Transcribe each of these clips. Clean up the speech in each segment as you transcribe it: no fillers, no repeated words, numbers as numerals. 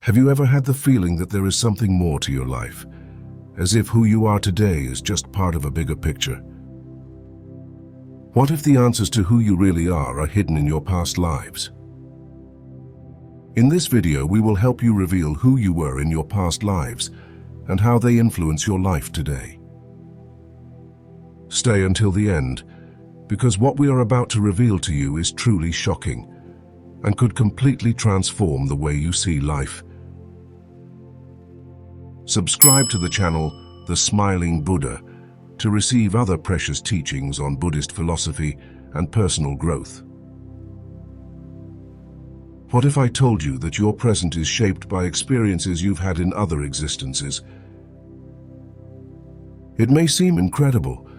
Have you ever had the feeling that there is something more to your life, as if who you are today is just part of a bigger picture? What if the answers to who you really are hidden in your past lives? In this video, we will help you reveal who you were in your past lives and how they influence your life today. Stay until the end, because what we are about to reveal to you is truly shocking and could completely transform the way you see life. Subscribe to the channel, The Smiling Buddha, to receive other precious teachings on Buddhist philosophy and personal growth. What if I told you that your present is shaped by experiences you've had in other existences? It may seem incredible,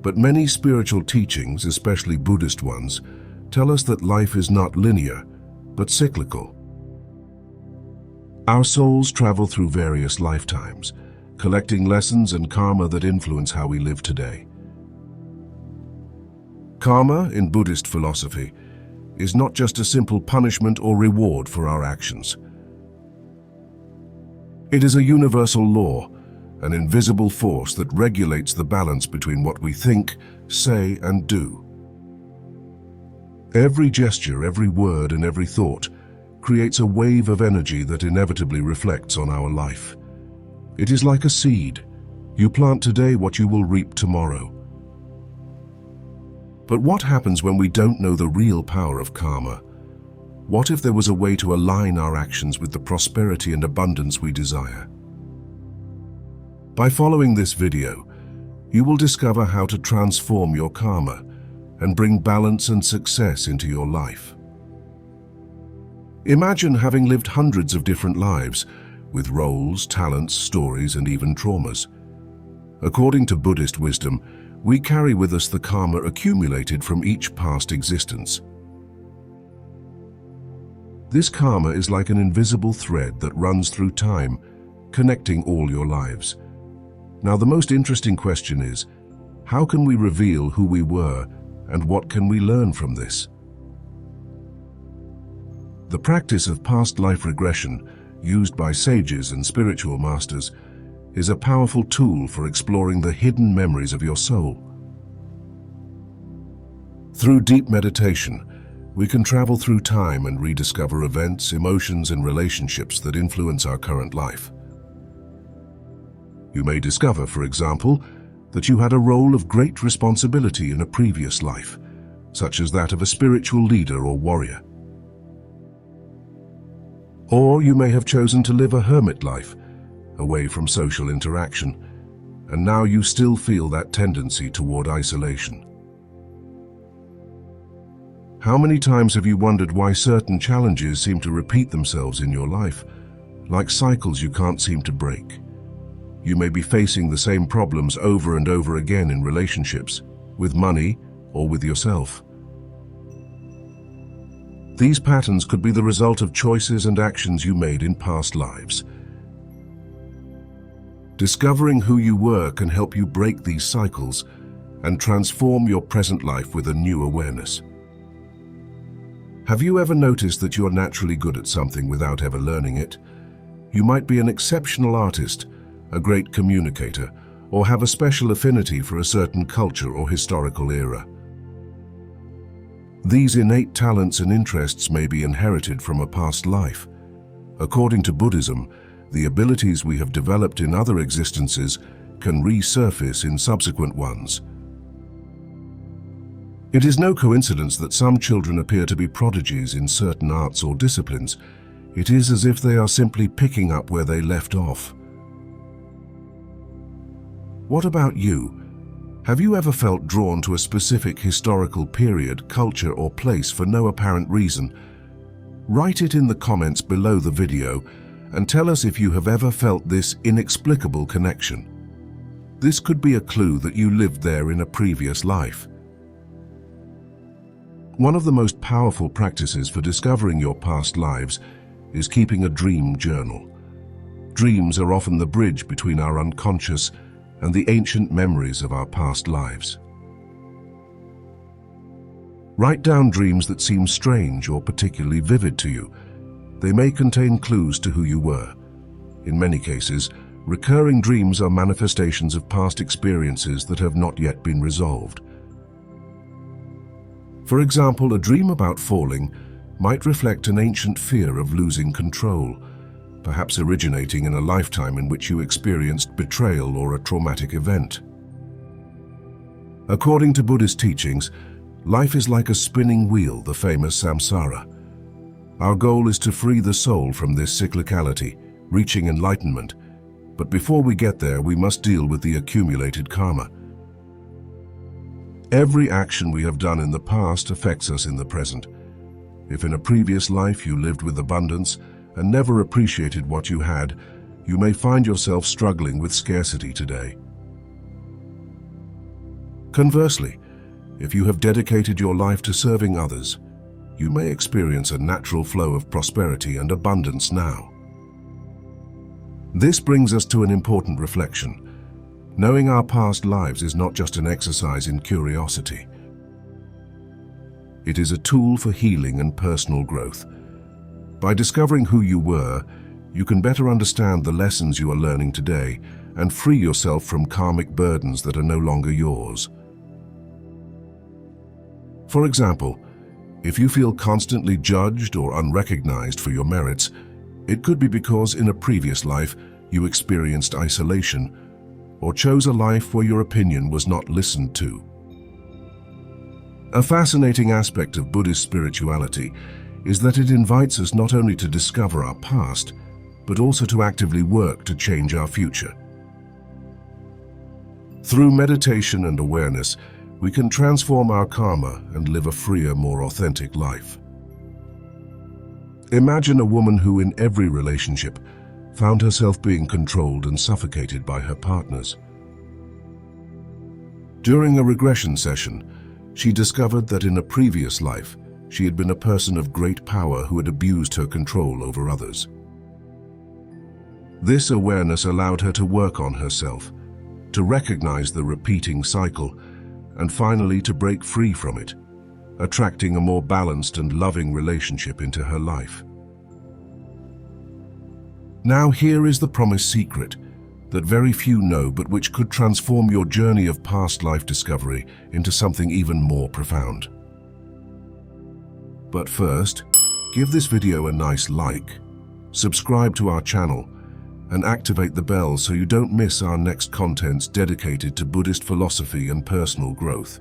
but many spiritual teachings, especially Buddhist ones, tell us that life is not linear, but cyclical. Our souls travel through various lifetimes, collecting lessons and karma that influence how we live today. Karma, in Buddhist philosophy, is not just a simple punishment or reward for our actions. It is a universal law, an invisible force that regulates the balance between what we think, say, and do. Every gesture, every word, and every thought creates a wave of energy that inevitably reflects on our life. It is like a seed. You plant today what you will reap tomorrow. But what happens when we don't know the real power of karma? What if there was a way to align our actions with the prosperity and abundance we desire? By following this video, you will discover how to transform your karma and bring balance and success into your life. Imagine having lived hundreds of different lives, with roles, talents, stories, and even traumas. According to Buddhist wisdom, we carry with us the karma accumulated from each past existence. This karma is like an invisible thread that runs through time, connecting all your lives. Now, the most interesting question is, how can we reveal who we were and what can we learn from this? The practice of past life regression, used by sages and spiritual masters, is a powerful tool for exploring the hidden memories of your soul. Through deep meditation, we can travel through time and rediscover events, emotions, and relationships that influence our current life. You may discover, for example, that you had a role of great responsibility in a previous life, such as that of a spiritual leader or warrior. Or you may have chosen to live a hermit life, away from social interaction, and now you still feel that tendency toward isolation. How many times have you wondered why certain challenges seem to repeat themselves in your life, like cycles you can't seem to break? You may be facing the same problems over and over again in relationships, with money, or with yourself. These patterns could be the result of choices and actions you made in past lives. Discovering who you were can help you break these cycles and transform your present life with a new awareness. Have you ever noticed that you're naturally good at something without ever learning it? You might be an exceptional artist, a great communicator, or have a special affinity for a certain culture or historical era. These innate talents and interests may be inherited from a past life. According to Buddhism, the abilities we have developed in other existences can resurface in subsequent ones. It is no coincidence that some children appear to be prodigies in certain arts or disciplines. It is as if they are simply picking up where they left off. What about you? Have you ever felt drawn to a specific historical period, culture, or place for no apparent reason? Write it in the comments below the video and tell us if you have ever felt this inexplicable connection. This could be a clue that you lived there in a previous life. One of the most powerful practices for discovering your past lives is keeping a dream journal. Dreams are often the bridge between our unconscious and the ancient memories of our past lives. Write down dreams that seem strange or particularly vivid to you. They may contain clues to who you were. In many cases, recurring dreams are manifestations of past experiences that have not yet been resolved. For example, a dream about falling might reflect an ancient fear of losing control, perhaps originating in a lifetime in which you experienced betrayal or a traumatic event. According to Buddhist teachings, life is like a spinning wheel, the famous samsara. Our goal is to free the soul from this cyclicality, reaching enlightenment. But before we get there, we must deal with the accumulated karma. Every action we have done in the past affects us in the present. If in a previous life you lived with abundance and never appreciated what you had, you may find yourself struggling with scarcity today. Conversely, if you have dedicated your life to serving others, you may experience a natural flow of prosperity and abundance now. This brings us to an important reflection. Knowing our past lives is not just an exercise in curiosity. It is a tool for healing and personal growth. By discovering who you were, you can better understand the lessons you are learning today and free yourself from karmic burdens that are no longer yours. For example, if you feel constantly judged or unrecognized for your merits, it could be because in a previous life you experienced isolation or chose a life where your opinion was not listened to. A fascinating aspect of Buddhist spirituality is that it invites us not only to discover our past, but also to actively work to change our future. Through meditation and awareness, we can transform our karma and live a freer, more authentic life. Imagine a woman who in every relationship found herself being controlled and suffocated by her partners. During a regression session, she discovered that in a previous life, she had been a person of great power who had abused her control over others. This awareness allowed her to work on herself, to recognize the repeating cycle, and finally to break free from it, attracting a more balanced and loving relationship into her life. Now here is the promised secret that very few know, but which could transform your journey of past life discovery into something even more profound. But first, give this video a nice like, subscribe to our channel, and activate the bell so you don't miss our next contents dedicated to Buddhist philosophy and personal growth.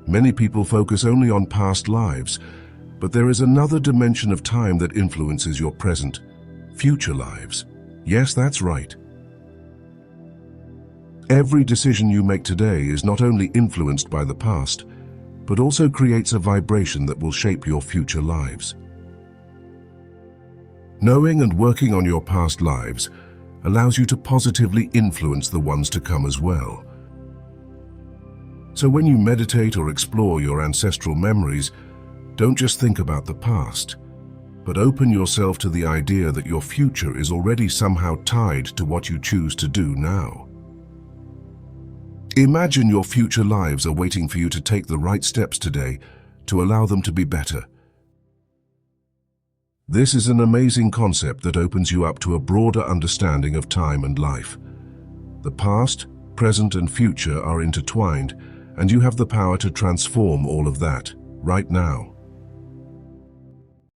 Many people focus only on past lives, but there is another dimension of time that influences your present, future lives. Yes, that's right. Every decision you make today is not only influenced by the past, but also creates a vibration that will shape your future lives. Knowing and working on your past lives allows you to positively influence the ones to come as well. So when you meditate or explore your ancestral memories, don't just think about the past, but open yourself to the idea that your future is already somehow tied to what you choose to do now. Imagine your future lives are waiting for you to take the right steps today to allow them to be better. This is an amazing concept that opens you up to a broader understanding of time and life. The past, present, and future are intertwined, and you have the power to transform all of that right now.